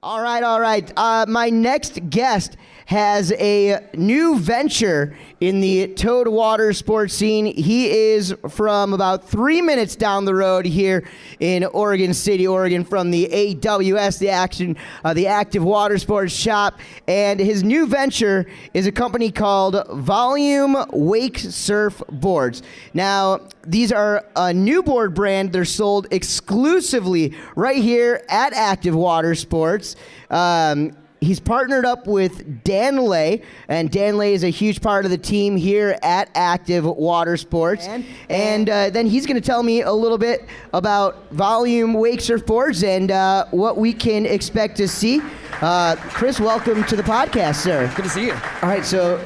All right, all right. My next guest has a new venture in the towed water sports scene. He is from about 3 minutes down the road here in Oregon City, Oregon, from the AWS, the Active Water Sports Shop. And his new venture is a company called Volume Wake Surf Boards. Now, these are a new board brand. They're sold exclusively right here at Active Water Sports. He's partnered up with Dan Lay, and Dan Lay is a huge part of the team here at Active Water Sports. And then he's going to tell me a little bit about Volume Wake Surf Boards and what we can expect to see. Chris, welcome to the podcast, sir. Good to see you. All right, so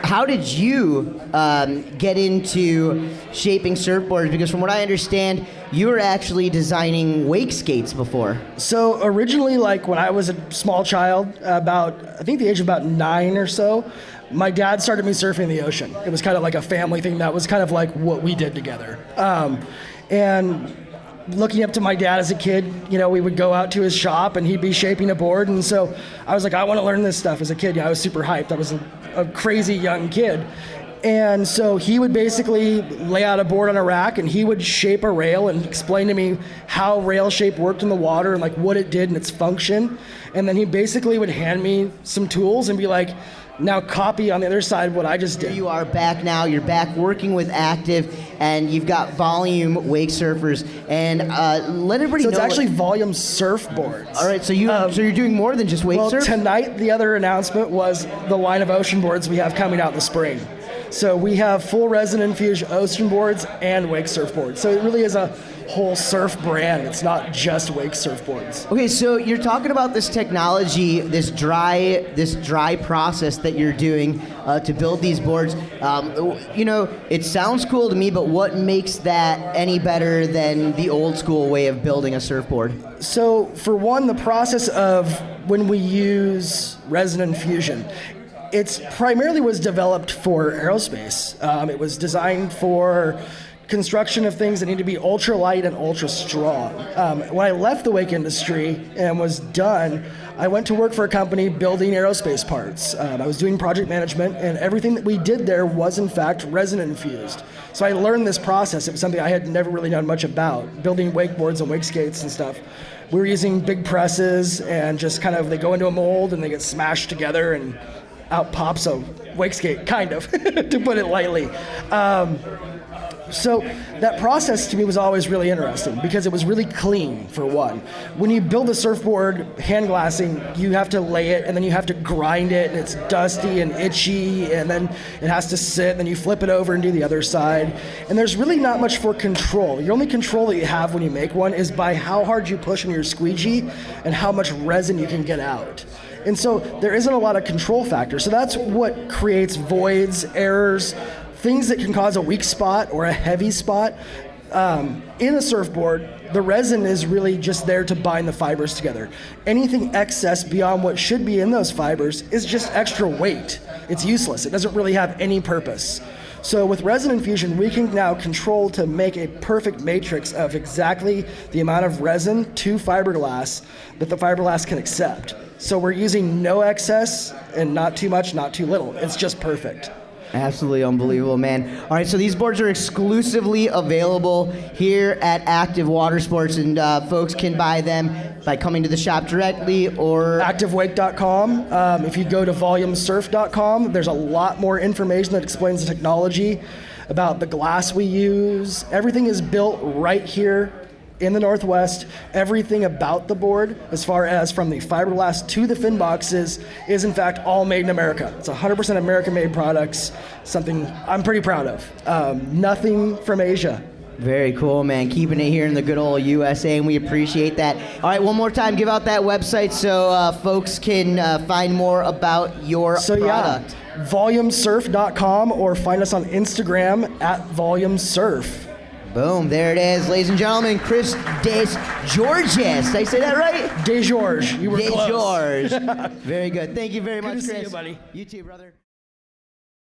how did you get into shaping surfboards? Because from what I understand, you were actually designing wake skates before. So originally, like when I was a small child, about I think the age of about 9 or so, my dad started me surfing in the ocean. It was kind of like a family thing. That was kind of like what we did together. And looking up to my dad as a kid, you know, we would go out to his shop and he'd be shaping a board. And so I was like, I want to learn this stuff as a kid. I was super hyped. I was a crazy young kid. And so he would basically lay out a board on a rack and he would shape a rail and explain to me how rail shape worked in the water and like what it did and its function. And then he basically would hand me some tools and be like, now copy on the other side what I just did. Here you are back now. You're back working with Active, and you've got Volume Wake Surfers. And let everybody know. So it's actually Volume Surfboards. All right, so you're doing more than just wake surf? Well, tonight the other announcement was the line of ocean boards we have coming out in the spring. So we have full resin infused ocean boards and wake surfboards. So it really is a whole surf brand. It's not just wake surfboards. Okay, so you're talking about this technology, this dry process that you're doing to build these boards. You know, it sounds cool to me, but what makes that any better than the old school way of building a surfboard? So for one, the process of when we use resin infusion, it primarily was developed for aerospace. It was designed for construction of things that need to be ultra light and ultra strong. When I left the wake industry and was done, I went to work for a company building aerospace parts. I was doing project management, and everything that we did there was in fact resin infused. So I learned this process. It was something I had never really known much about, building wakeboards and wake skates and stuff. We were using big presses and just kind of, they go into a mold and they get smashed together and out pops a wake skate, kind of, to put it lightly. So that process to me was always really interesting because it was really clean, for one. When you build a surfboard hand glassing, you have to lay it and then you have to grind it and it's dusty and itchy and then it has to sit and then you flip it over and do the other side. And there's really not much for control. Your only control that you have when you make one is by how hard you push on your squeegee and how much resin you can get out. And so there isn't a lot of control factor. So that's what creates voids, errors, things that can cause a weak spot or a heavy spot. In a surfboard, the resin is really just there to bind the fibers together. Anything excess beyond what should be in those fibers is just extra weight. It's useless. It doesn't really have any purpose. So with resin infusion, we can now control to make a perfect matrix of exactly the amount of resin to fiberglass that the fiberglass can accept. So we're using no excess and not too much, not too little. It's just perfect. Absolutely unbelievable, man. All right, so these boards are exclusively available here at Active Water Sports, and folks can buy them by coming to the shop directly or activewake.com. If you go to volumesurf.com, there's a lot more information that explains the technology, about the glass we use. Everything is built right here in the Northwest. Everything about the board, as far as from the fiberglass to the fin boxes, is in fact all made in America. It's 100% American-made products, something I'm pretty proud of. Nothing from Asia. Very cool, man. Keeping it here in the good old USA, and we appreciate that. All right, one more time, give out that website so folks can find more about your product. Yeah, volumesurf.com, or find us on Instagram at volumesurf. Boom, there it is, ladies and gentlemen. Chris DesGeorges. Did I say that right? DesGeorges. You were close. DesGeorges. Very good. Thank you very much, Good to Chris. see you, buddy. You too, brother.